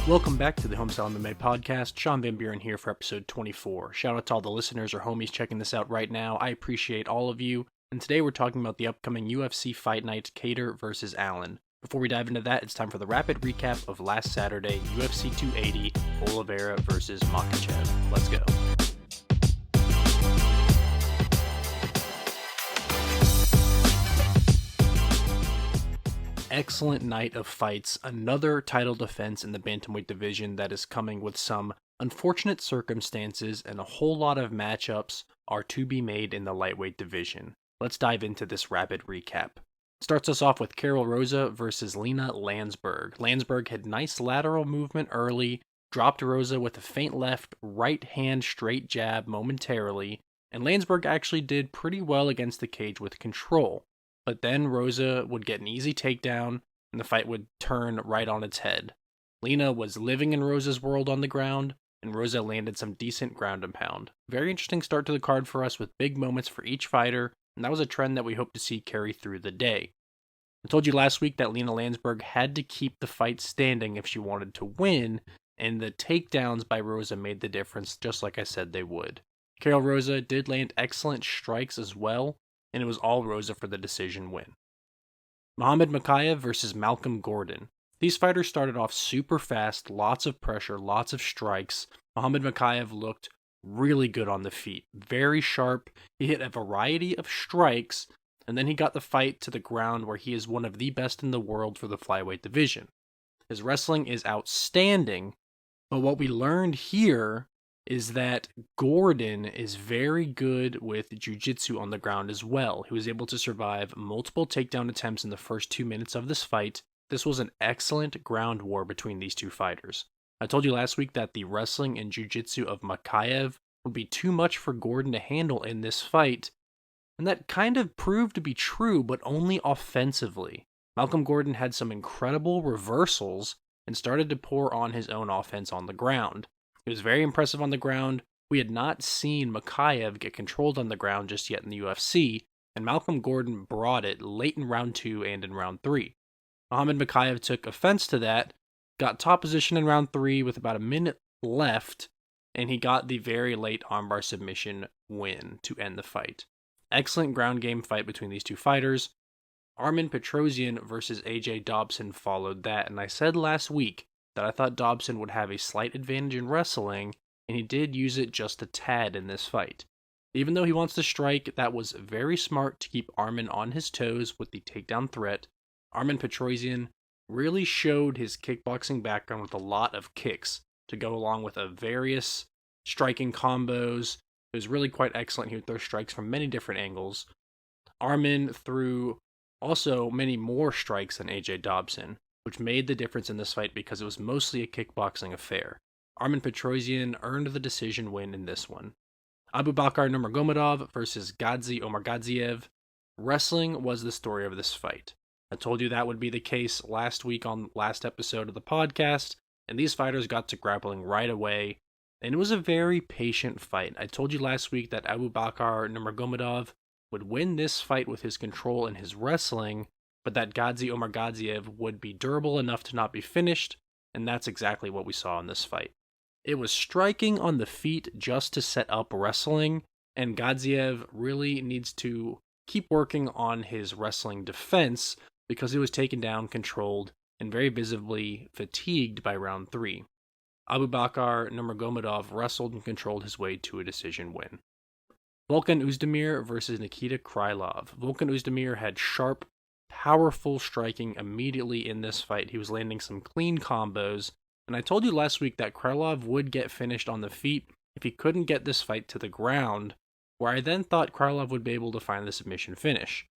Welcome back to the Homestyle MMA Podcast. Sean Van Buren here for episode 24. Shout out to all the listeners or homies checking this out right now. I appreciate all of you. And today we're talking about the upcoming UFC Fight Night, Kattar versus Allen. Before we dive into that, it's time for the rapid recap of last Saturday, UFC 280, Oliveira versus Makhachev. Let's go. Excellent night of fights, another title defense in the bantamweight division that is coming with some unfortunate circumstances, and a whole lot of matchups are to be made in the lightweight division. Let's dive into this rapid recap. Starts us off with Rosa versus Lena Landsberg. Landsberg had nice lateral movement early, dropped Rosa with a feint left, right hand straight jab momentarily, and Landsberg actually did pretty well against the cage with control. But then Rosa would get an easy takedown, and the fight would turn right on its head. Lena was living in Rosa's world on the ground, and Rosa landed some decent ground and pound. Very interesting start to the card for us with big moments for each fighter, and that was a trend that we hope to see carry through the day. I told you last week that Lena Landsberg had to keep the fight standing if she wanted to win, and the takedowns by Rosa made the difference, just like I said they would. Rosa did land excellent strikes as well, and it was all Rosa for the decision win. Makhachev versus Malcolm Gordon. These fighters started off super fast, lots of pressure, lots of strikes. Makhachev looked really good on the feet, very sharp. He hit a variety of strikes, and then he got the fight to the ground where he is one of the best in the world for the flyweight division. His wrestling is outstanding, but what we learned here is that Gordon is very good with jiu-jitsu on the ground as well. He was able to survive multiple takedown attempts in the first 2 minutes of this fight. This was an excellent ground war between these two fighters. I told you last week that the wrestling and jiu-jitsu of Makhachev would be too much for Gordon to handle in this fight, and that kind of proved to be true, but only offensively. Malcolm Gordon had some incredible reversals and started to pour on his own offense on the ground. He was very impressive on the ground. We had not seen Makhachev get controlled on the ground just yet in the UFC, and Malcolm Gordon brought it late in round 2 and in round 3. Makhachev took offense to that, got top position in round 3 with about a minute left, and he got the very late armbar submission win to end the fight. Excellent ground game fight between these two fighters. Armin Petrosyan versus AJ Dobson followed that, and I said last week that I thought Dobson would have a slight advantage in wrestling, and he did use it just a tad in this fight. Even though he wants to strike, that was very smart to keep Armin on his toes with the takedown threat. Armin Petrosyan really showed his kickboxing background with a lot of kicks to go along with various striking combos. It was really quite excellent. He would throw strikes from many different angles. Armin threw also many more strikes than AJ Dobson, which made the difference in this fight because it was mostly a kickboxing affair. Armin Petrosyan earned the decision win in this one. Abubakar Nurmagomedov versus Gadzi Omargadzhiev. Wrestling was the story of this fight. I told you that would be the case last week on last episode of the podcast, and these fighters got to grappling right away, and it was a very patient fight. I told you last week that Abubakar Nurmagomedov would win this fight with his control and his wrestling, but that Gadzi Omargadzhiev would be durable enough to not be finished, and that's exactly what we saw in this fight. It was striking on the feet just to set up wrestling, and Gadzhiev really needs to keep working on his wrestling defense because he was taken down, controlled, and very visibly fatigued by round 3. Abubakar Nurmagomedov wrestled and controlled his way to a decision win. Volkan Oezdemir versus Nikita Krylov. Volkan Oezdemir had sharp, powerful striking immediately in this fight. He was landing some clean combos, and I told you last week that Krylov would get finished on the feet if he couldn't get this fight to the ground, where I then thought Krylov would be able to find the submission finish.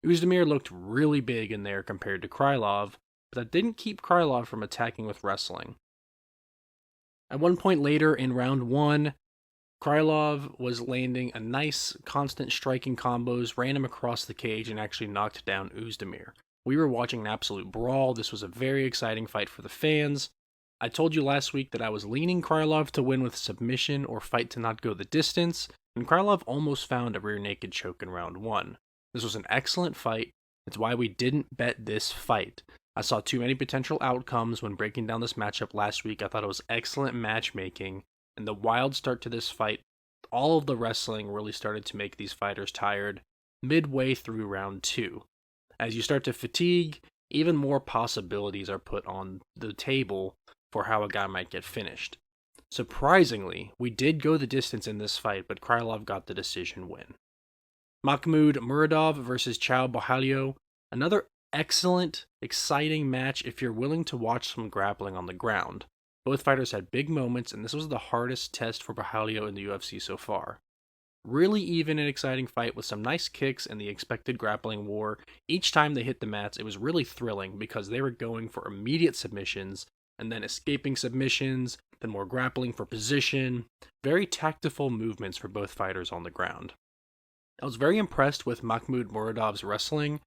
Oezdemir looked really big in there compared to Krylov, but that didn't keep Krylov from attacking with wrestling. At one point later in round 1, Krylov was landing a nice, constant striking combos, ran him across the cage, and actually knocked down Oezdemir. We were watching an absolute brawl. This was a very exciting fight for the fans. I told you last week that I was leaning Krylov to win with submission or fight to not go the distance, and Krylov almost found a rear naked choke in round 1. This was an excellent fight. It's why we didn't bet this fight. I saw too many potential outcomes when breaking down this matchup last week. I thought it was excellent matchmaking, and the wild start to this fight, all of the wrestling really started to make these fighters tired midway through round 2. As you start to fatigue, even more possibilities are put on the table for how a guy might get finished. Surprisingly, we did go the distance in this fight, but Krylov got the decision win. Makhmud Muradov versus Chao Bohalio, another excellent, exciting match if you're willing to watch some grappling on the ground. Both fighters had big moments, and this was the hardest test for Bohalio in the UFC so far. Really even and exciting fight with some nice kicks and the expected grappling war. Each time they hit the mats, it was really thrilling because they were going for immediate submissions and then escaping submissions, then more grappling for position. Very tactful movements for both fighters on the ground. I was very impressed with Makhmud Muradov's wrestling.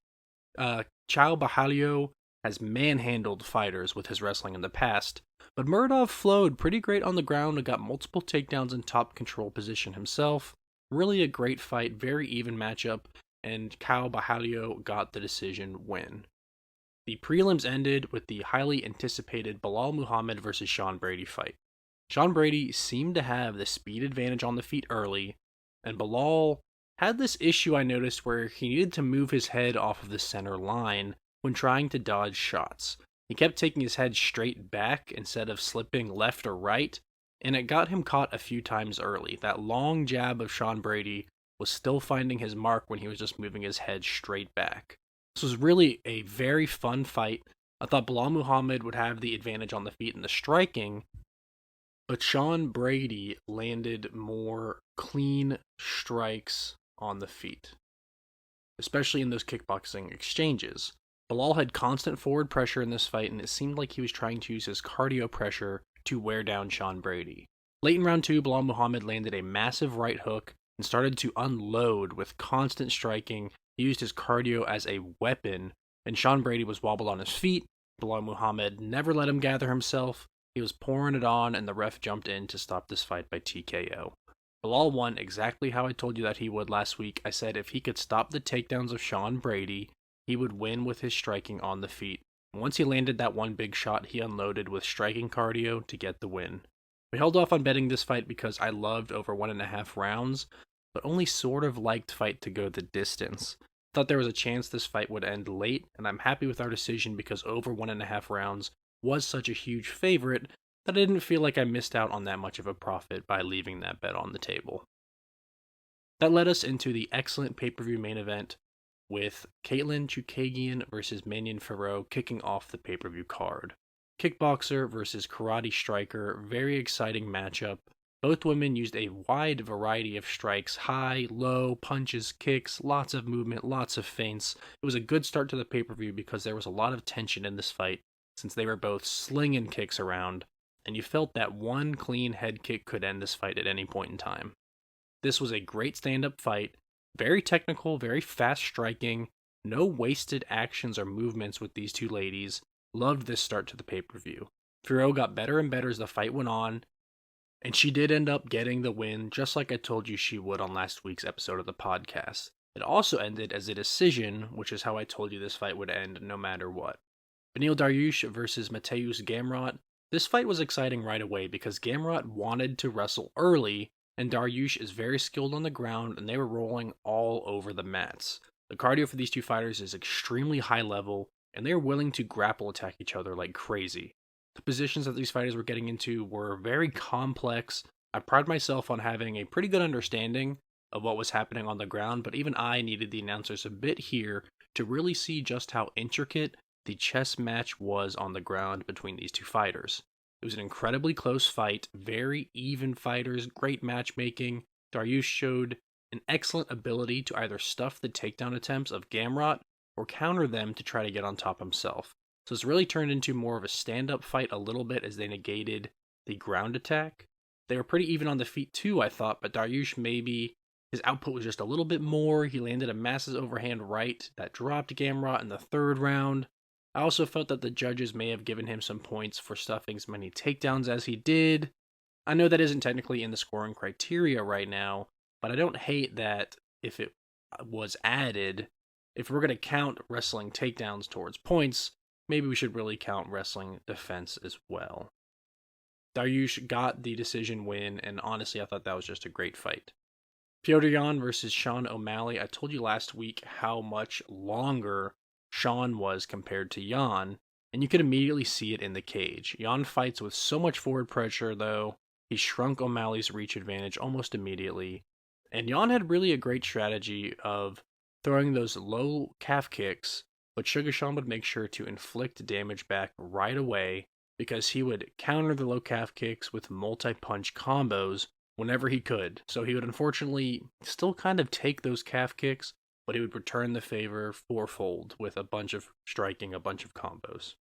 Chao Bohalio has manhandled fighters with his wrestling in the past, but Muradov flowed pretty great on the ground and got multiple takedowns in top control position himself. Really a great fight, very even matchup, and Chao Bohalio got the decision win. The prelims ended with the highly anticipated Belal Muhammad versus Sean Brady fight. Sean Brady seemed to have the speed advantage on the feet early, and Belal had this issue I noticed where he needed to move his head off of the center line when trying to dodge shots. He kept taking his head straight back instead of slipping left or right, and it got him caught a few times early. That long jab of Sean Brady was still finding his mark when he was just moving his head straight back. This was really a very fun fight. I thought Belal Muhammad would have the advantage on the feet and the striking, but Sean Brady landed more clean strikes on the feet, especially in those kickboxing exchanges. Belal had constant forward pressure in this fight, and it seemed like he was trying to use his cardio pressure to wear down Sean Brady. Late in round 2, Belal Muhammad landed a massive right hook and started to unload with constant striking. He used his cardio as a weapon, and Sean Brady was wobbled on his feet. Belal Muhammad never let him gather himself. He was pouring it on, and the ref jumped in to stop this fight by TKO. Belal won exactly how I told you that he would last week. I said if he could stop the takedowns of Sean Brady, he would win with his striking on the feet. Once he landed that one big shot, he unloaded with striking cardio to get the win. We held off on betting this fight because I loved over 1.5 rounds, but only sort of liked fight to go the distance. Thought there was a chance this fight would end late, and I'm happy with our decision because over 1.5 rounds was such a huge favorite that I didn't feel like I missed out on that much of a profit by leaving that bet on the table. That led us into the excellent pay-per-view main event with Caitlin Chukagian versus Mannion Farrow kicking off the pay-per-view card. Kickboxer versus karate striker, very exciting matchup. Both women used a wide variety of strikes, high, low, punches, kicks, lots of movement, lots of feints. It was a good start to the pay-per-view because there was a lot of tension in this fight since they were both slinging kicks around, and you felt that one clean head kick could end this fight at any point in time. This was a great stand-up fight, very technical, very fast striking, no wasted actions or movements with these two ladies. Loved this start to the pay-per-view. Farrow got better and better as the fight went on, and she did end up getting the win, just like I told you she would on last week's episode of the podcast. It also ended as a decision, which is how I told you this fight would end no matter what. Beneil Dariush versus Mateusz Gamrot. This fight was exciting right away because Gamrot wanted to wrestle early, and Dariush is very skilled on the ground, and they were rolling all over the mats. The cardio for these two fighters is extremely high level, and they are willing to grapple attack each other like crazy. The positions that these fighters were getting into were very complex. I pride myself on having a pretty good understanding of what was happening on the ground, but even I needed the announcers a bit here to really see just how intricate the chess match was on the ground between these two fighters. It was an incredibly close fight, very even fighters, great matchmaking. Dariush showed an excellent ability to either stuff the takedown attempts of Gamrot or counter them to try to get on top himself. So it's really turned into more of a stand-up fight a little bit as they negated the ground attack. They were pretty even on the feet too, I thought, but Dariush maybe his output was just a little bit more. He landed a massive overhand right that dropped Gamrot in the third round. I also felt that the judges may have given him some points for stuffing as many takedowns as he did. I know that isn't technically in the scoring criteria right now, but I don't hate that if it was added. If we're going to count wrestling takedowns towards points, maybe we should really count wrestling defense as well. Dariush got the decision win, and honestly, I thought that was just a great fight. Petr Yan versus Sean O'Malley. I told you last week how much longer Sean was compared to Yan, and you could immediately see it in the cage. Yan fights with so much forward pressure, though. He shrunk O'Malley's reach advantage almost immediately. And Yan had really a great strategy of throwing those low calf kicks, but Sugar Sean would make sure to inflict damage back right away because he would counter the low calf kicks with multi-punch combos whenever he could. So he would unfortunately still kind of take those calf kicks, but he would return the favor fourfold with a bunch of striking, a bunch of combos.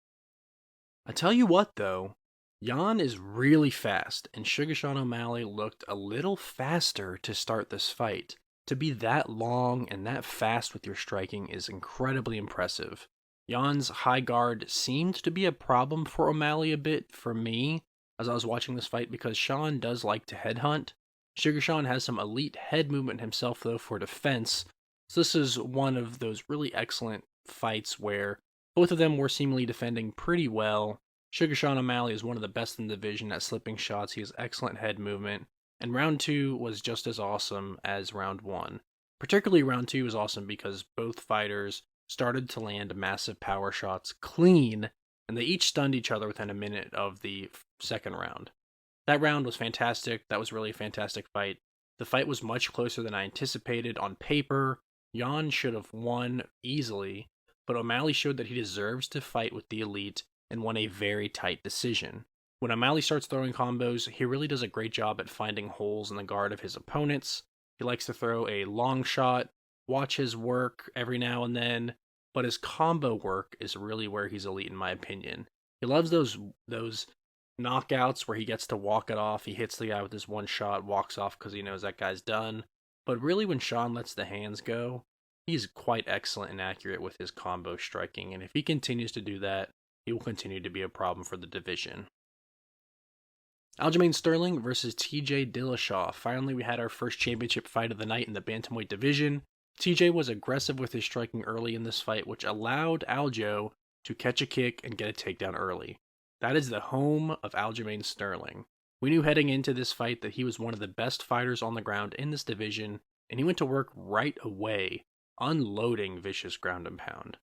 I tell you what though, Yan is really fast, and Sugar Sean O'Malley looked a little faster to start this fight. To be that long and that fast with your striking is incredibly impressive. Yan's high guard seemed to be a problem for O'Malley a bit for me as I was watching this fight because Sean does like to headhunt. Sugar Sean has some elite head movement himself though for defense, so this is one of those really excellent fights where both of them were seemingly defending pretty well. Sugar Sean O'Malley is one of the best in the division at slipping shots. He has excellent head movement. And round 2 was just as awesome as round 1. Particularly round 2 was awesome because both fighters started to land massive power shots clean, and they each stunned each other within a minute of the second round. That round was fantastic. That was really a fantastic fight. The fight was much closer than I anticipated. On paper, Yan should have won easily, but O'Malley showed that he deserves to fight with the elite and won a very tight decision. When O'Malley starts throwing combos, he really does a great job at finding holes in the guard of his opponents. He likes to throw a long shot, watch his work every now and then, but his combo work is really where he's elite in my opinion. He loves those knockouts where he gets to walk it off. He hits the guy with his one shot, walks off because he knows that guy's done. But really when Sean lets the hands go, he's quite excellent and accurate with his combo striking, and if he continues to do that, he will continue to be a problem for the division. Aljamain Sterling versus TJ Dillashaw. Finally, we had our first championship fight of the night in the bantamweight division. TJ was aggressive with his striking early in this fight, which allowed Aljo to catch a kick and get a takedown early. That is the home of Aljamain Sterling. We knew heading into this fight that he was one of the best fighters on the ground in this division, and he went to work right away, unloading vicious ground and pound.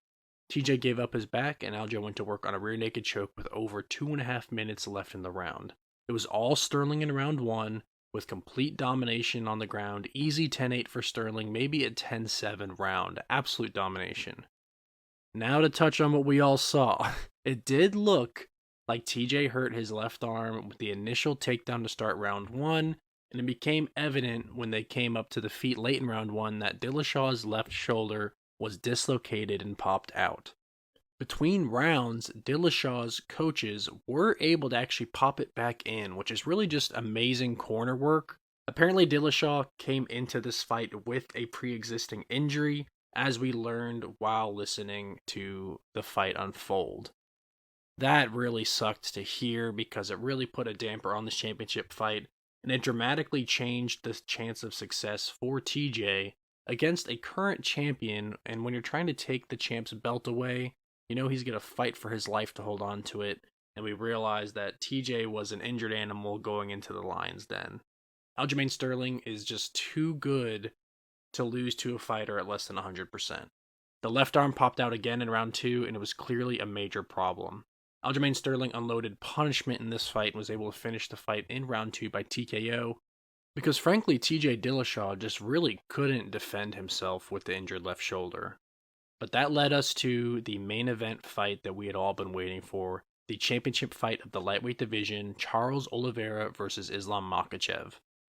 TJ gave up his back, and Aljo went to work on a rear naked choke with over 2.5 minutes left in the round. It was all Sterling in round 1, with complete domination on the ground, easy 10-8 for Sterling, maybe a 10-7 round, absolute domination. Now to touch on what we all saw. It did look like TJ hurt his left arm with the initial takedown to start round 1, and it became evident when they came up to the feet late in round 1 that Dillashaw's left shoulder was dislocated and popped out. Between rounds, Dillashaw's coaches were able to actually pop it back in, which is really just amazing corner work. Apparently, Dillashaw came into this fight with a pre-existing injury, as we learned while listening to the fight unfold. That really sucked to hear because it really put a damper on this championship fight, and it dramatically changed the chance of success for TJ against a current champion. And when you're trying to take the champ's belt away, you know he's going to fight for his life to hold on to it, and we realized that TJ was an injured animal going into the Lions Den. Aljamain Sterling is just too good to lose to a fighter at less than 100%. The left arm popped out again in round 2, and it was clearly a major problem. Aljamain Sterling unloaded punishment in this fight and was able to finish the fight in round 2 by TKO, because frankly TJ Dillashaw just really couldn't defend himself with the injured left shoulder. But that led us to the main event fight that we had all been waiting for, the championship fight of the lightweight division, Charles Oliveira versus Islam Makhachev.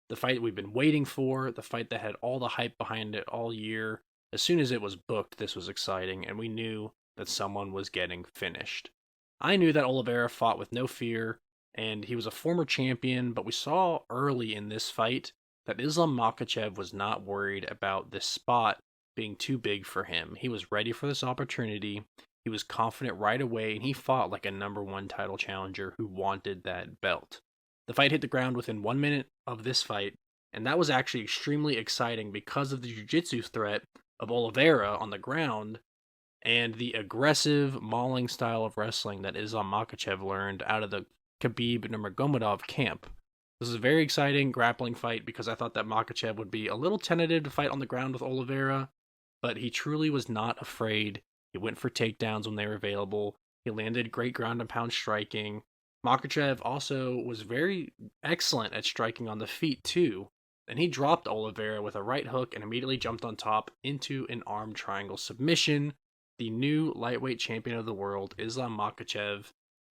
The fight we've been waiting for, the fight that had all the hype behind it all year. As soon as it was booked, this was exciting, and we knew that someone was getting finished. I knew that Oliveira fought with no fear, and he was a former champion, but we saw early in this fight that Islam Makhachev was not worried about this spot being too big for him. He was ready for this opportunity. He was confident right away, and he fought like a number 1 title challenger who wanted that belt. The fight hit the ground within 1 minute of this fight, and that was actually extremely exciting because of the jiu-jitsu threat of Oliveira on the ground. and the aggressive, mauling style of wrestling that Islam Makhachev learned out of the Khabib Nurmagomedov camp. This is a very exciting grappling fight because I thought that Makhachev would be a little tentative to fight on the ground with Oliveira, but he truly was not afraid. He went for takedowns when they were available. He landed great ground and pound striking. Makhachev also was very excellent at striking on the feet too, and he dropped Oliveira with a right hook and immediately jumped on top into an arm triangle submission. The new lightweight champion of the world, Islam Makhachev,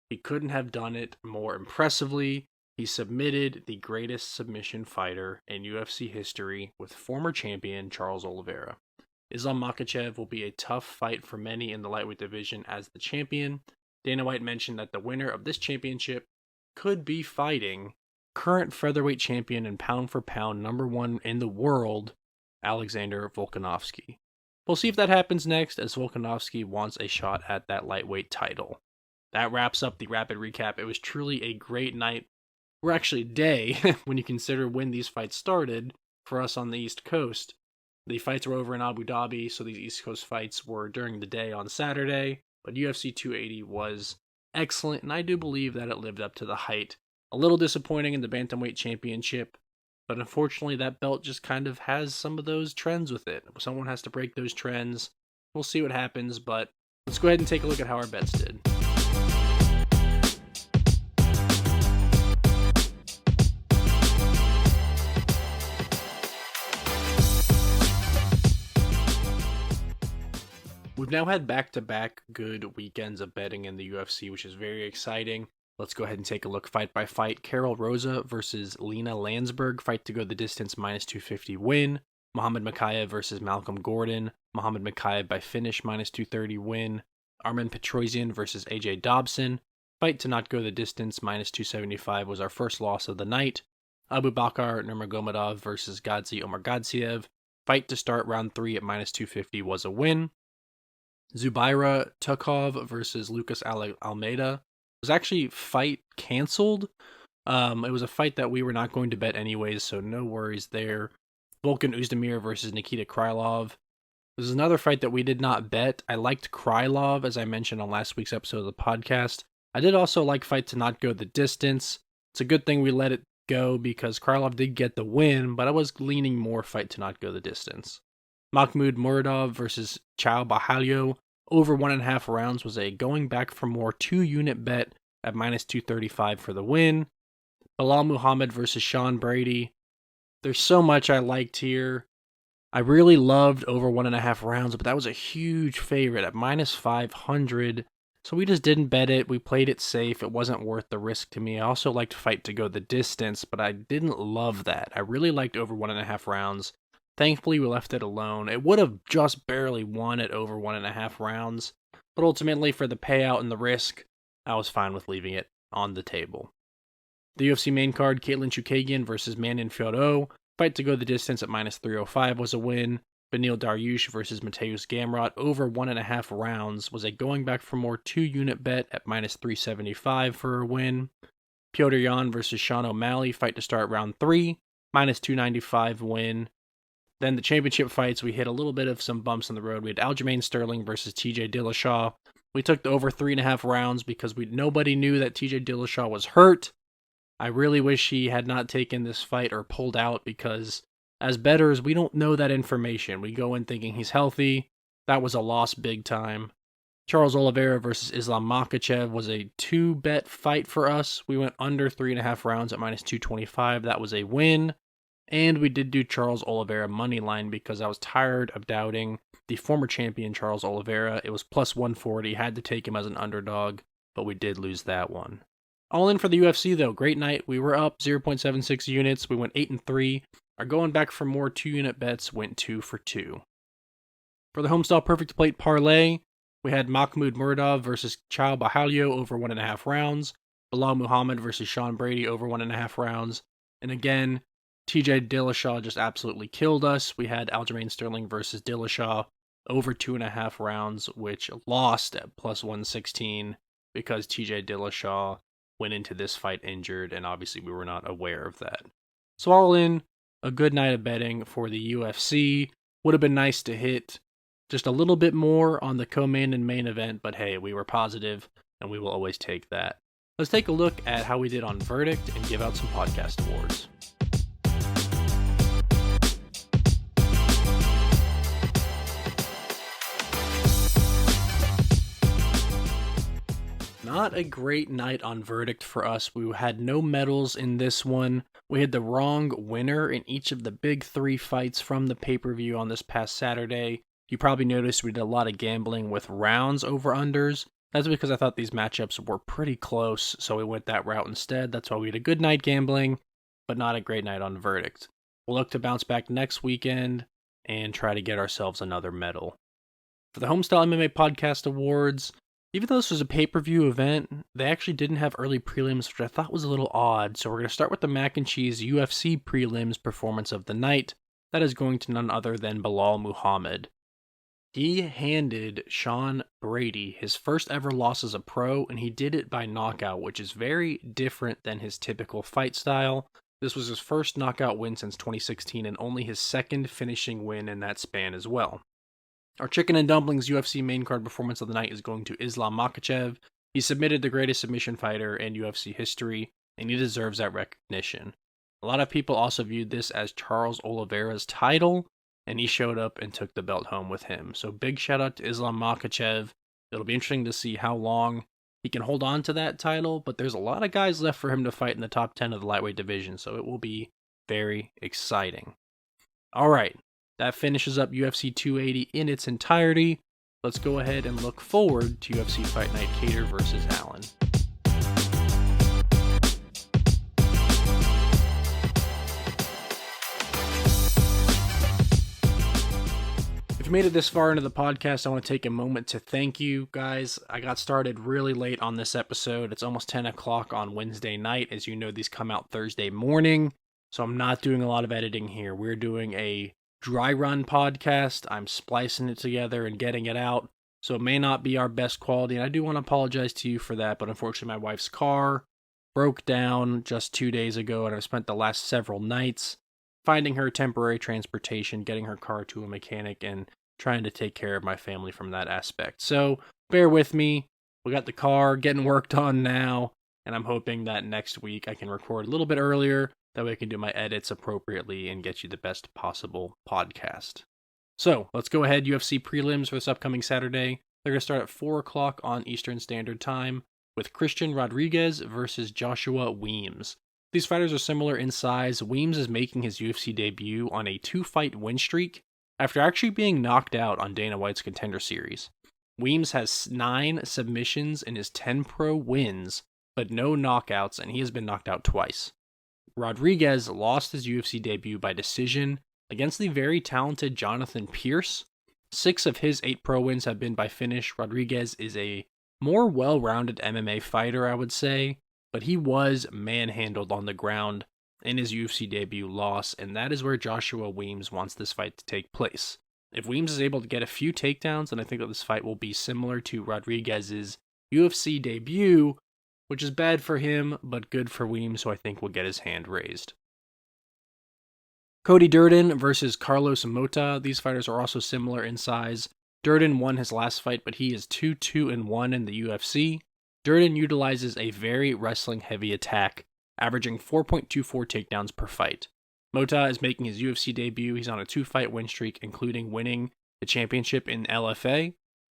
he couldn't have done it more impressively. He submitted the greatest submission fighter in UFC history with former champion Charles Oliveira. Islam Makhachev will be a tough fight for many in the lightweight division as the champion. Dana White mentioned that the winner of this championship could be fighting current featherweight champion and pound for pound #1 in the world, Alexander Volkanovski. We'll see if that happens next, as Volkanovski wants a shot at that lightweight title. That wraps up the rapid recap. It was truly a great night, or actually day, when you consider when these fights started for us on the East Coast. The fights were over in Abu Dhabi, so these East Coast fights were during the day on Saturday, but UFC 280 was excellent, and I do believe that it lived up to the hype. A little disappointing in the Bantamweight Championship, but unfortunately that belt just kind of has some of those trends with it. Someone has to break those trends. We'll see what happens, but let's go ahead and take a look at how our bets did. We've now had back-to-back good weekends of betting in the UFC, which is very exciting. Let's go ahead and take a look fight by fight. Karol Rosa versus Lena Landsberg, fight to go the distance, -250 win. Muhammad Makhachev versus Malcolm Gordon. Muhammad Makhachev by finish, -230 win. Armen Petrosyan versus AJ Dobson, fight to not go the distance, -275 was our first loss of the night. Abu Bakar Nurmagomedov versus Gadzi Omargadzhiev, fight to start round 3 at -250 was a win. Zubaira Tukhov versus Lucas Almeida was actually fight canceled. It was a fight that we were not going to bet anyways, so no worries there. Volkan Oezdemir versus Nikita Krylov. This is another fight that we did not bet. I liked Krylov, as I mentioned on last week's episode of the podcast. I did also like fight to not go the distance. It's a good thing we let it go because Krylov did get the win, but I was leaning more fight to not go the distance. Mahmoud Muradov versus Chao Bahalio, over 1.5 rounds, was a going back for more 2-unit bet at -235 for the win. Bilal Muhammad versus Sean Brady. There's so much I liked here. I really loved over 1.5 rounds, but that was a huge favorite at -500. So we just didn't bet it. We played it safe. It wasn't worth the risk to me. I also liked fight to go the distance, but I didn't love that. I really liked over 1.5 rounds. Thankfully, we left it alone. It would have just barely won at over 1.5 rounds, but ultimately for the payout and the risk, I was fine with leaving it on the table. The UFC main card, Caitlin Chookagian versus Manon Fiorot, fight to go the distance at -305 was a win. Beneil Dariush versus Mateusz Gamrot, over 1.5 rounds, was a going back for more 2-unit bet at -375 for a win. Petr Yan versus Sean O'Malley, fight to start round 3, -295 win. Then the championship fights, we hit a little bit of some bumps on the road. We had Aljamain Sterling versus TJ Dillashaw. We took the over 3.5 rounds because nobody knew that TJ Dillashaw was hurt. I really wish he had not taken this fight or pulled out because as bettors, we don't know that information. We go in thinking he's healthy. That was a loss big time. Charles Oliveira versus Islam Makhachev was a 2-bet fight for us. We went under 3.5 rounds at -225. That was a win. And we did do Charles Oliveira money line because I was tired of doubting the former champion Charles Oliveira. It was +140. Had to take him as an underdog, but we did lose that one. All in for the UFC though. Great night. We were up 0.76 units. We went 8-3. Our going back for more 2-unit bets went 2 for 2. For the Homestyle Perfect Plate Parlay, we had Mahmoud Muradov versus Chao Bahalio over 1.5 rounds. Bilal Muhammad versus Sean Brady over 1.5 rounds. And again, TJ Dillashaw just absolutely killed us. We had Aljamain Sterling versus Dillashaw over 2.5 rounds, which lost at +116 because TJ Dillashaw went into this fight injured, and obviously we were not aware of that. So all in, a good night of betting for the UFC. Would have been nice to hit Just a little bit more on the co-main and main event, but hey, we were positive, and we will always take that. Let's take a look at how we did on Verdict and give out some podcast awards. Not a great night on Verdict for us. We had no medals in this one. We had the wrong winner in each of the big 3 fights from the pay-per-view on this past Saturday. You probably noticed we did a lot of gambling with rounds over unders. That's because I thought these matchups were pretty close, so we went that route instead. That's why we had a good night gambling, but not a great night on Verdict. We'll look to bounce back next weekend and try to get ourselves another medal. For the Homestyle MMA Podcast Awards, even though this was a pay-per-view event, they actually didn't have early prelims, which I thought was a little odd. So we're going to start with the Mac and Cheese UFC prelims performance of the night. That is going to none other than Belal Muhammad. He handed Sean Brady his first ever loss as a pro, and he did it by knockout, which is very different than his typical fight style. This was his first knockout win since 2016 and only his second finishing win in that span as well. Our Chicken and Dumplings UFC main card performance of the night is going to Islam Makhachev. He submitted the greatest submission fighter in UFC history, and he deserves that recognition. A lot of people also viewed this as Charles Oliveira's title, and he showed up and took the belt home with him. So big shout out to Islam Makhachev. It'll be interesting to see how long he can hold on to that title, but there's a lot of guys left for him to fight in the top 10 of the lightweight division, so it will be very exciting. All right. That finishes up UFC 280 in its entirety. Let's go ahead and look forward to UFC Fight Night Kattar versus Allen. If you made it this far into the podcast, I want to take a moment to thank you guys. I got started really late on this episode. It's almost 10 o'clock on Wednesday night. As you know, these come out Thursday morning, so I'm not doing a lot of editing here. We're doing a dry run podcast. I'm splicing it together and getting it out, so it may not be our best quality, and I do want to apologize to you for that, but unfortunately my wife's car broke down just 2 days ago, and I've spent the last several nights finding her temporary transportation, getting her car to a mechanic, and trying to take care of my family from that aspect. So bear with me. We got the car getting worked on now, and I'm hoping that next week I can record a little bit earlier. That way I can do my edits appropriately and get you the best possible podcast. So, let's go ahead. UFC prelims for this upcoming Saturday. They're going to start at 4 o'clock on Eastern Standard Time with Christian Rodriguez versus Joshua Weems. These fighters are similar in size. Weems is making his UFC debut on a 2-fight win streak after actually being knocked out on Dana White's Contender Series. Weems has 9 submissions in his 10 pro wins, but no knockouts, and he has been knocked out twice. Rodriguez lost his UFC debut by decision against the very talented Jonathan Pierce. 6 of his 8 pro wins have been by finish. Rodriguez is a more well-rounded MMA fighter, I would say, but he was manhandled on the ground in his UFC debut loss, and that is where Joshua Weems wants this fight to take place. If Weems is able to get a few takedowns, then I think that this fight will be similar to Rodriguez's UFC debut, which is bad for him, but good for Weems, so I think will get his hand raised. Cody Durden versus Carlos Mota. These fighters are also similar in size. Durden won his last fight, but he is 2-2-1 in the UFC. Durden utilizes a very wrestling-heavy attack, averaging 4.24 takedowns per fight. Mota is making his UFC debut. He's on a 2-fight win streak, including winning the championship in LFA.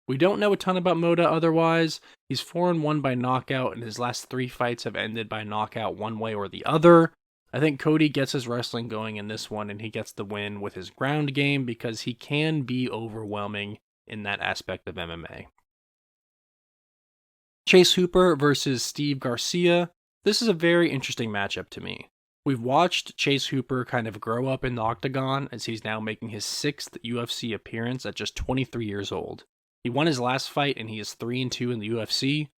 We don't know a ton about Mota otherwise. He's 4-1 by knockout, and his last 3 fights have ended by knockout one way or the other. I think Cody gets his wrestling going in this one, and he gets the win with his ground game because he can be overwhelming in that aspect of MMA. Chase Hooper versus Steve Garcia. This is a very interesting matchup to me. We've watched Chase Hooper kind of grow up in the octagon as he's now making his 6th UFC appearance at just 23 years old. He won his last fight, and he is 3-2 in the UFC.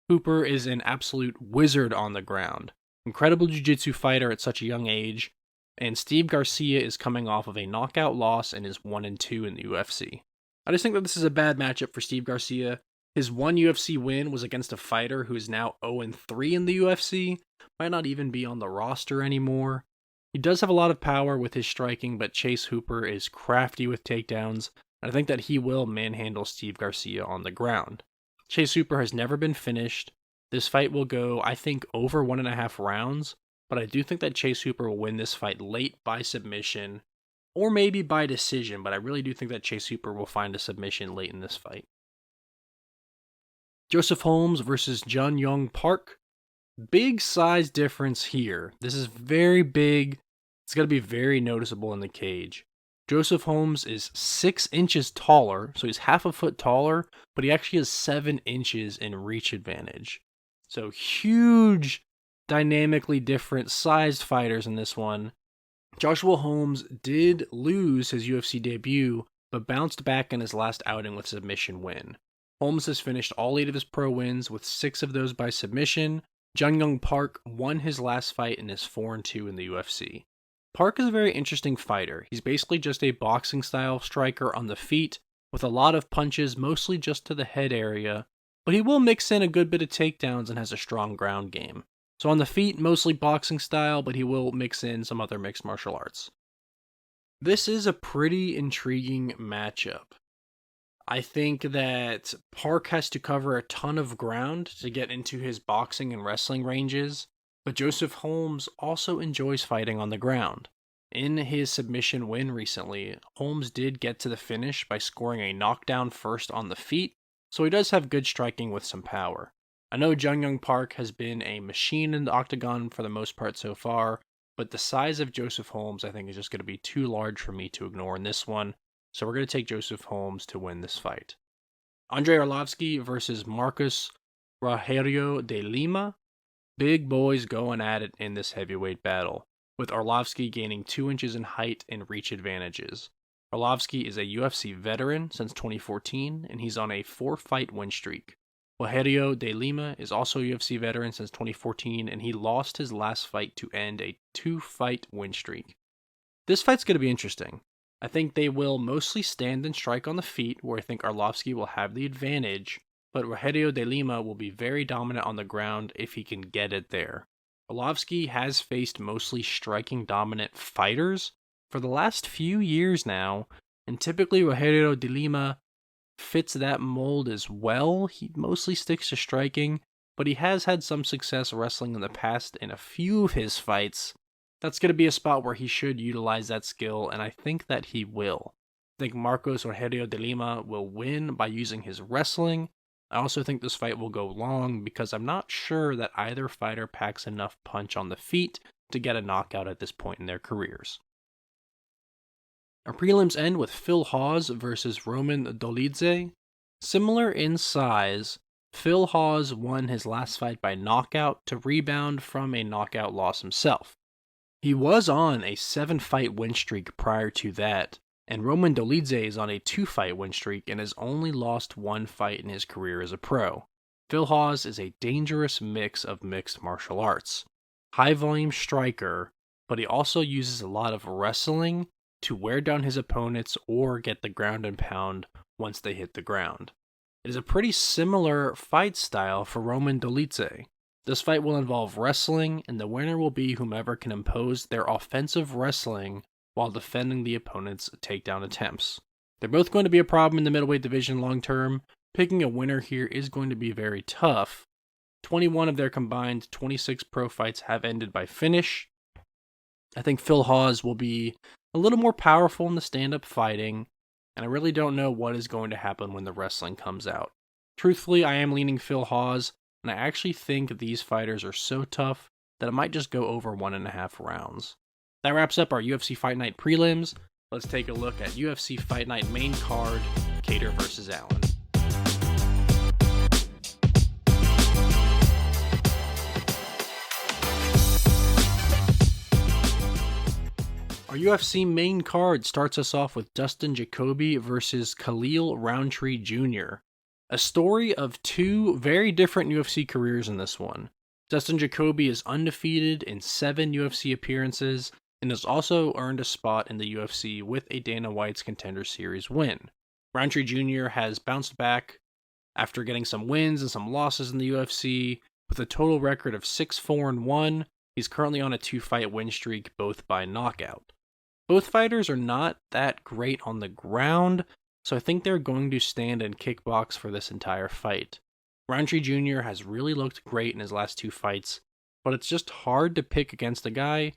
Hooper is an absolute wizard on the ground. Incredible jiu-jitsu fighter at such a young age, and Steve Garcia is coming off of a knockout loss and is 1-2 in the UFC. I just think that this is a bad matchup for Steve Garcia. His one UFC win was against a fighter who is now 0-3 in the UFC, might not even be on the roster anymore. He does have a lot of power with his striking, but Chase Hooper is crafty with takedowns, and I think that he will manhandle Steve Garcia on the ground. Chase Hooper has never been finished. This fight will go, I think, over 1.5 rounds, but I do think that Chase Hooper will win this fight late by submission, or maybe by decision, but I really do think that Chase Hooper will find a submission late in this fight. Joseph Holmes versus Jun Young Park. Big size difference here. This is very big. It's going to be very noticeable in the cage. Joseph Holmes is 6 inches taller, so he's half a foot taller, but he actually has 7 inches in reach advantage. So huge, dynamically different sized fighters in this one. Joshua Holmes did lose his UFC debut, but bounced back in his last outing with a submission win. Holmes has finished all 8 of his pro wins, with 6 of those by submission. Jun Young Park won his last fight and is 4-2 in the UFC. Park is a very interesting fighter. He's basically just a boxing style striker on the feet, with a lot of punches, mostly just to the head area, but he will mix in a good bit of takedowns and has a strong ground game. So on the feet, mostly boxing style, but he will mix in some other mixed martial arts. This is a pretty intriguing matchup. I think that Park has to cover a ton of ground to get into his boxing and wrestling ranges, but Joseph Holmes also enjoys fighting on the ground. In his submission win recently, Holmes did get to the finish by scoring a knockdown first on the feet, so he does have good striking with some power. I know Jun Young Park has been a machine in the octagon for the most part so far, but the size of Joseph Holmes I think is just going to be too large for me to ignore in this one. So we're going to take Joseph Holmes to win this fight. Andrei Arlovski versus Marcos Rogerio de Lima. Big boys going at it in this heavyweight battle, with Arlovski gaining 2 inches in height and reach advantages. Arlovski is a UFC veteran since 2014, and he's on a 4-fight win streak. Rogerio de Lima is also a UFC veteran since 2014, and he lost his last fight to end a 2-fight win streak. This fight's going to be interesting. I think they will mostly stand and strike on the feet, where I think Arlovski will have the advantage, but Rogerio de Lima will be very dominant on the ground if he can get it there. Arlovski has faced mostly striking dominant fighters for the last few years now, and typically Rogerio de Lima fits that mold as well. He mostly sticks to striking, but he has had some success wrestling in the past in a few of his fights. That's going to be a spot where he should utilize that skill, and I think that he will. I think Marcos Rogerio de Lima will win by using his wrestling. I also think this fight will go long because I'm not sure that either fighter packs enough punch on the feet to get a knockout at this point in their careers. Our prelims end with Phil Hawes versus Roman Dolidze. Similar in size, Phil Hawes won his last fight by knockout to rebound from a knockout loss himself. He was on a 7-fight win streak prior to that, and Roman Dolidze is on a 2-fight win streak and has only lost 1 fight in his career as a pro. Phil Hawes is a dangerous mix of mixed martial arts. High volume striker, but he also uses a lot of wrestling to wear down his opponents or get the ground and pound once they hit the ground. It is a pretty similar fight style for Roman Dolidze. This fight will involve wrestling, and the winner will be whomever can impose their offensive wrestling while defending the opponent's takedown attempts. They're both going to be a problem in the middleweight division long term. Picking a winner here is going to be very tough. 21 of their combined 26 pro fights have ended by finish. I think Phil Hawes will be a little more powerful in the stand-up fighting, and I really don't know what is going to happen when the wrestling comes out. Truthfully, I am leaning Phil Hawes, and I actually think these fighters are so tough that it might just go over 1.5 rounds. That wraps up our UFC Fight Night prelims. Let's take a look at UFC Fight Night main card, Kattar versus Allen. Our UFC main card starts us off with Dustin Jacoby versus Khalil Roundtree Jr. A story of 2 very different UFC careers in this one. Dustin Jacoby is undefeated in 7 UFC appearances and has also earned a spot in the UFC with a Dana White's Contender Series win. Roundtree Jr. has bounced back after getting some wins and some losses in the UFC with a total record of 6-4-1. He's currently on a 2-fight win streak, both by knockout. Both fighters are not that great on the ground, so I think they're going to stand and kickbox for this entire fight. Roundtree Jr. has really looked great in his last 2 fights, but it's just hard to pick against a guy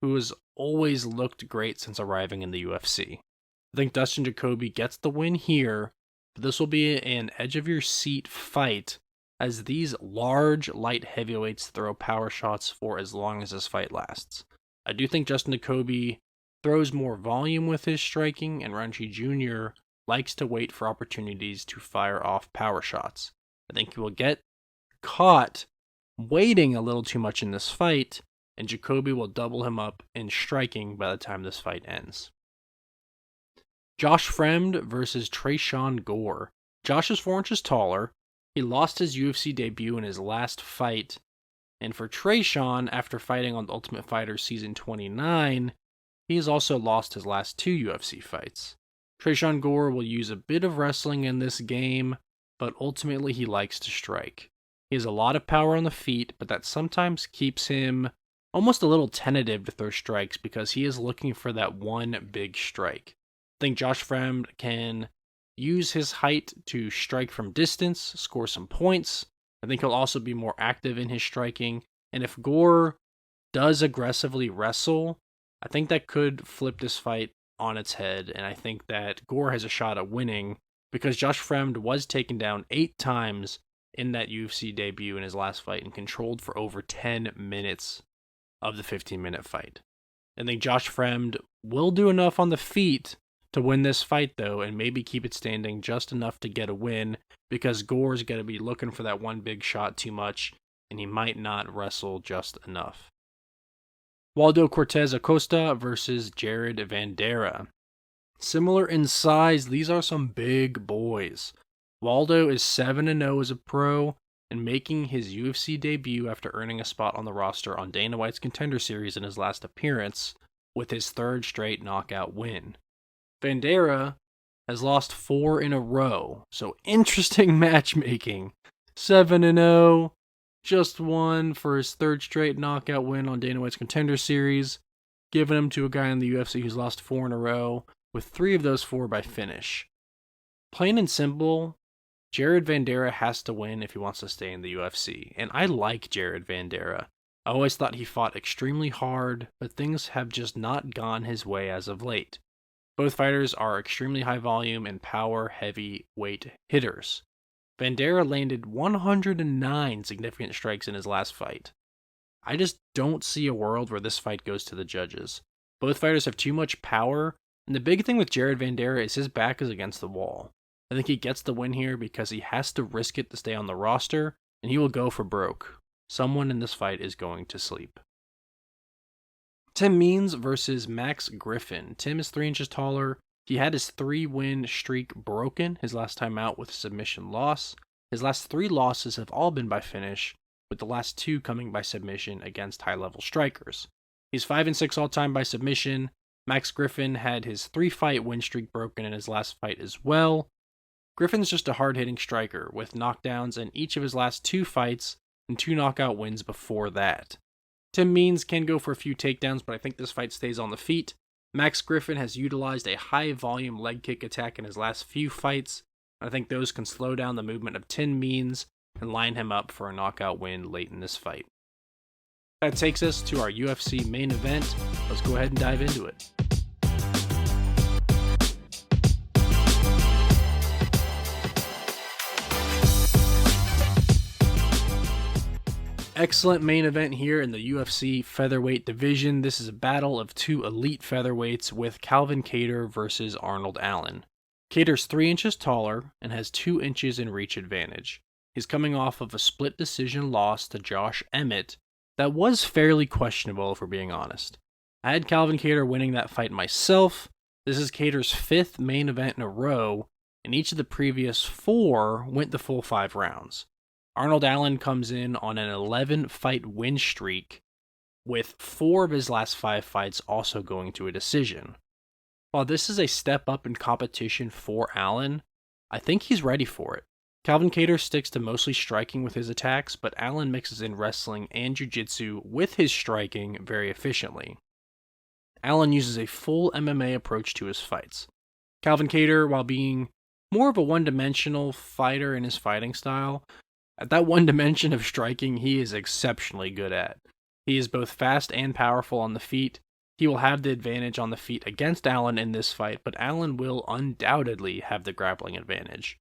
who has always looked great since arriving in the UFC. I think Dustin Jacoby gets the win here, but this will be an edge-of-your-seat fight as these large light heavyweights throw power shots for as long as this fight lasts. I do think Dustin Jacoby throws more volume with his striking, and Roundtree Jr. likes to wait for opportunities to fire off power shots. I think he will get caught waiting a little too much in this fight, and Jacoby will double him up in striking by the time this fight ends. Josh Fremd versus Tresean Gore. Josh is 4 inches taller. He lost his UFC debut in his last fight, and for Tresean, after fighting on The Ultimate Fighter Season 29, he has also lost his last 2 UFC fights. Tresean Gore will use a bit of wrestling in this game, but ultimately he likes to strike. He has a lot of power on the feet, but that sometimes keeps him almost a little tentative to throw strikes because he is looking for that one big strike. I think Josh Fremd can use his height to strike from distance, score some points. I think he'll also be more active in his striking, and if Gore does aggressively wrestle, I think that could flip this fight on its head, and I think that Gore has a shot at winning because Josh Fremd was taken down 8 times in that UFC debut in his last fight and controlled for over 10 minutes of the 15-minute fight. I think Josh Fremd will do enough on the feet to win this fight, though, and maybe keep it standing just enough to get a win because Gore's going to be looking for that one big shot too much, and he might not wrestle just enough. Waldo Cortez Acosta versus Jared Vanderaa. Similar in size, these are some big boys. Waldo is 7-0 as a pro and making his UFC debut after earning a spot on the roster on Dana White's Contender Series in his last appearance with his 3rd straight knockout win. Vanderaa has lost 4 in a row, so interesting matchmaking. 7-0, just won for his 3rd straight knockout win on Dana White's Contender Series, giving him to a guy in the UFC who's lost 4 in a row, with 3 of those 4 by finish. Plain and simple, Jared Vanderaa has to win if he wants to stay in the UFC, and I like Jared Vanderaa. I always thought he fought extremely hard, but things have just not gone his way as of late. Both fighters are extremely high volume and power heavyweight hitters. Vanderaa landed 109 significant strikes in his last fight. I just don't see a world where this fight goes to the judges. Both fighters have too much power, and the big thing with Jared Vanderaa is his back is against the wall. I think he gets the win here because he has to risk it to stay on the roster, and he will go for broke. Someone in this fight is going to sleep. Tim Means versus Max Griffin. Tim is 3 inches taller. He had his 3-win streak broken his last time out with a submission loss. His last 3 losses have all been by finish, with the last 2 coming by submission against high-level strikers. He's 5-6 all-time by submission. Max Griffin had his 3-fight win streak broken in his last fight as well. Griffin's just a hard-hitting striker with knockdowns in each of his last 2 fights and 2 knockout wins before that. Tim Means can go for a few takedowns, but I think this fight stays on the feet. Max Griffin has utilized a high-volume leg kick attack in his last few fights. I think those can slow down the movement of Tim Means and line him up for a knockout win late in this fight. That takes us to our UFC main event. Let's go ahead and dive into it. Excellent main event here in the UFC featherweight division. This is a battle of 2 elite featherweights with Calvin Kattar versus Arnold Allen. Kattar's 3 inches taller and has 2 inches in reach advantage. He's coming off of a split decision loss to Josh Emmett that was fairly questionable if we're being honest. I had Calvin Kattar winning that fight myself. This is Kattar's 5th main event in a row, and each of the previous 4 went the full 5 rounds. Arnold Allen comes in on an 11-fight win streak, with 4 of his last 5 fights also going to a decision. While this is a step up in competition for Allen, I think he's ready for it. Calvin Kattar sticks to mostly striking with his attacks, but Allen mixes in wrestling and jiu-jitsu with his striking very efficiently. Allen uses a full MMA approach to his fights. Calvin Kattar, while being more of a one-dimensional fighter in his fighting style, at that one dimension of striking, he is exceptionally good at. He is both fast and powerful on the feet. He will have the advantage on the feet against Allen in this fight, but Allen will undoubtedly have the grappling advantage.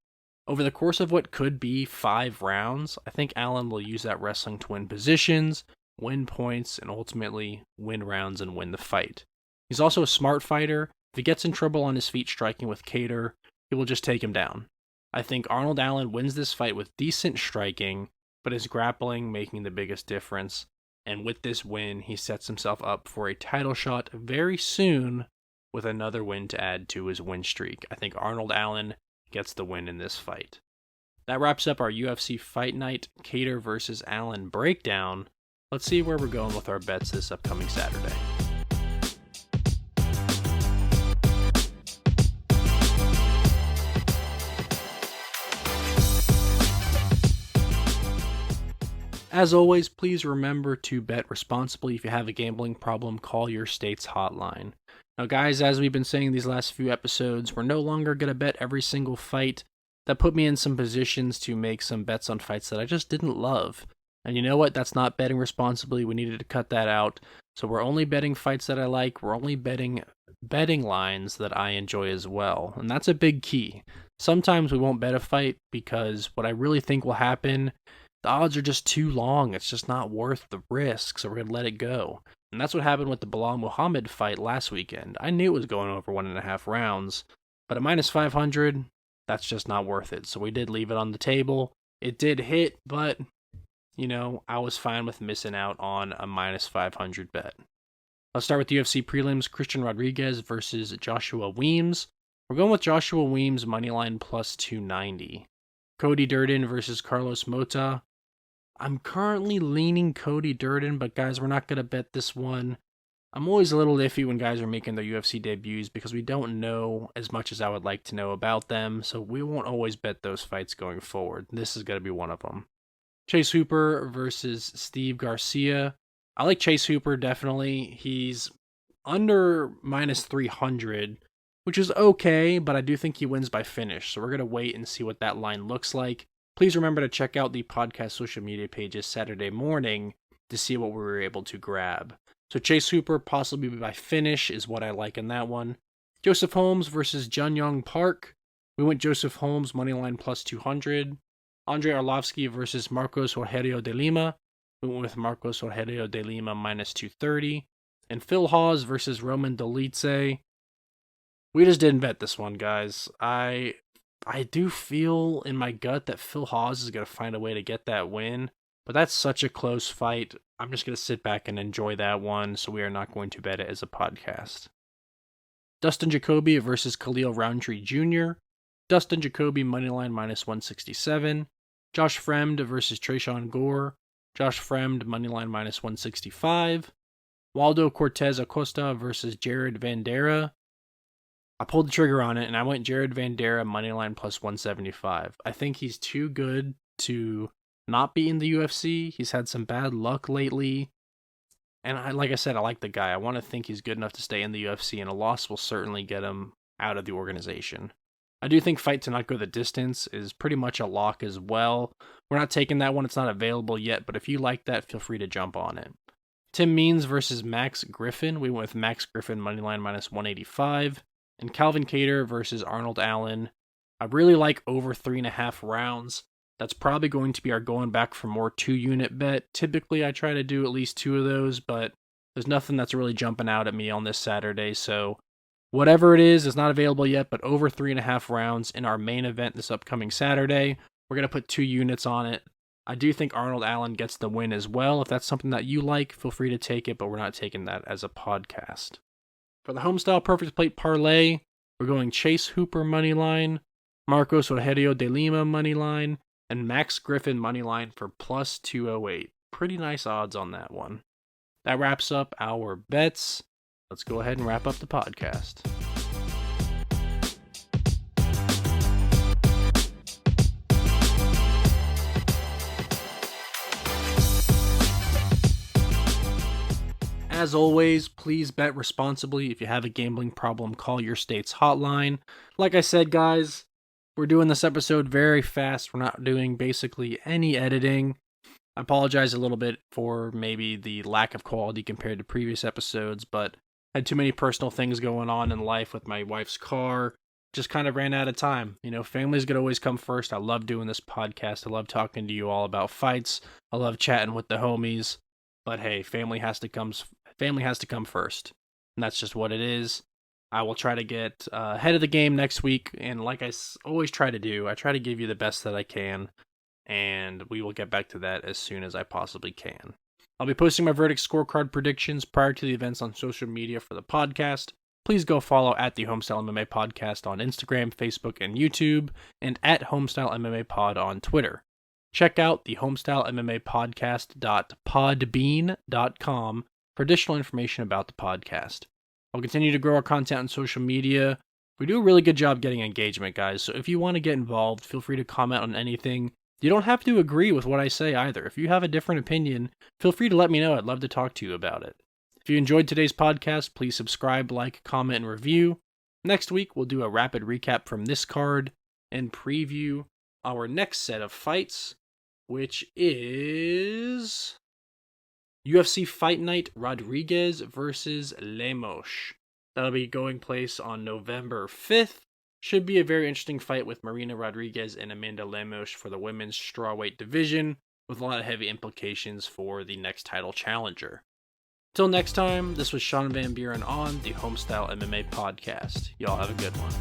Over the course of what could be 5 rounds, I think Allen will use that wrestling to win positions, win points, and ultimately win rounds and win the fight. He's also a smart fighter. If he gets in trouble on his feet striking with Kattar, he will just take him down. I think Arnold Allen wins this fight with decent striking, but his grappling making the biggest difference. And with this win, he sets himself up for a title shot very soon with another win to add to his win streak. I think Arnold Allen gets the win in this fight. That wraps up our UFC Fight Night Kattar versus Allen breakdown. Let's see where we're going with our bets this upcoming Saturday. As always, please remember to bet responsibly. If you have a gambling problem, call your state's hotline. Now, guys, as we've been saying these last few episodes, we're no longer going to bet every single fight. That put me in some positions to make some bets on fights that I just didn't love. And you know what? That's not betting responsibly. We needed to cut that out. So we're only betting fights that I like. We're only betting lines that I enjoy as well. And that's a big key. Sometimes we won't bet a fight because what I really think will happen, the odds are just too long. It's just not worth the risk, so we're going to let it go. And that's what happened with the Belal Muhammad fight last weekend. I knew it was going over 1.5 rounds, but at minus 500, that's just not worth it. So we did leave it on the table. It did hit, but, I was fine with missing out on a minus 500 bet. Let's start with the UFC prelims. Christian Rodriguez versus Joshua Weems. We're going with Joshua Weems moneyline plus 290. Cody Durden versus Carlos Mota. I'm currently leaning Cody Durden, but guys, we're not going to bet this one. I'm always a little iffy when guys are making their UFC debuts because we don't know as much as I would like to know about them, so we won't always bet those fights going forward. This is going to be one of them. Chase Hooper versus Steve Garcia. I like Chase Hooper, definitely. He's under minus 300, which is okay, but I do think he wins by finish, so we're going to wait and see what that line looks like. Please remember to check out the podcast social media pages Saturday morning to see what we were able to grab. So Chase Hooper, possibly by finish, is what I like in that one. Joseph Holmes versus Jun Young Park. We went Joseph Holmes, moneyline plus 200. Andre Arlovsky versus Marcos Rogerio de Lima. We went with Marcos Rogerio de Lima, minus 230. And Phil Hawes versus Roman Dolidze. We just didn't bet this one, guys. I do feel in my gut that Phil Hawes is going to find a way to get that win, but that's such a close fight. I'm just going to sit back and enjoy that one, so we are not going to bet it as a podcast. Dustin Jacoby versus Khalil Roundtree Jr. Dustin Jacoby, moneyline minus 167. Josh Fremd versus Tresean Gore. Josh Fremd, moneyline minus 165. Waldo Cortez Acosta versus Jared Vanderaa. I pulled the trigger on it, and I went Jared Vanderaa, moneyline plus 175. I think he's too good to not be in the UFC. He's had some bad luck lately. And like I said, I like the guy. I want to think he's good enough to stay in the UFC, and a loss will certainly get him out of the organization. I do think Fight to Not Go the Distance is pretty much a lock as well. We're not taking that one. It's not available yet, but if you like that, feel free to jump on it. Tim Means versus Max Griffin. We went with Max Griffin, moneyline minus 185. And Calvin Kattar versus Arnold Allen. I really like over 3.5 rounds. That's probably going to be our going back for more 2-unit bet. Typically, I try to do at least 2 of those, but there's nothing that's really jumping out at me on this Saturday. So whatever it is not available yet, but over 3.5 rounds in our main event this upcoming Saturday. We're going to put 2 units on it. I do think Arnold Allen gets the win as well. If that's something that you like, feel free to take it, but we're not taking that as a podcast. For the Homestyle Perfect Plate Parlay, we're going Chase Hooper moneyline, Marcos Rogerio de Lima moneyline, and Max Griffin moneyline for plus 208. Pretty nice odds on that one. That wraps up our bets. Let's go ahead and wrap up the podcast. As always, please bet responsibly. If you have a gambling problem, call your state's hotline. Like I said, guys, we're doing this episode very fast. We're not doing basically any editing. I apologize a little bit for maybe the lack of quality compared to previous episodes, but I had too many personal things going on in life with my wife's car. Just kind of ran out of time. You know, family's gonna always come first. I love doing this podcast. I love talking to you all about fights. I love chatting with the homies. But hey, family has to come first. And that's just what it is. I will try to get ahead of the game next week, and like I always try to do, I try to give you the best that I can, and we will get back to that as soon as I possibly can. I'll be posting my verdict scorecard predictions prior to the events on social media for the podcast. Please go follow at the Homestyle MMA Podcast on Instagram, Facebook, and YouTube, and at Homestyle MMA Pod on Twitter. Check out the HomestyleMMAPodcast.podbean.com for additional information about the podcast. I'll continue to grow our content on social media. We do a really good job getting engagement, guys, so if you want to get involved, feel free to comment on anything. You don't have to agree with what I say either. If you have a different opinion, feel free to let me know. I'd love to talk to you about it. If you enjoyed today's podcast, please subscribe, like, comment, and review. Next week, we'll do a rapid recap from this card and preview our next set of fights, which is UFC Fight Night Rodriguez versus Lemos. That'll be going place on November 5th. Should be a very interesting fight with Marina Rodriguez and Amanda Lemos for the women's strawweight division, with a lot of heavy implications for the next title challenger. Till next time, this was Sean Van Buren on the Homestyle MMA Podcast. Y'all have a good one.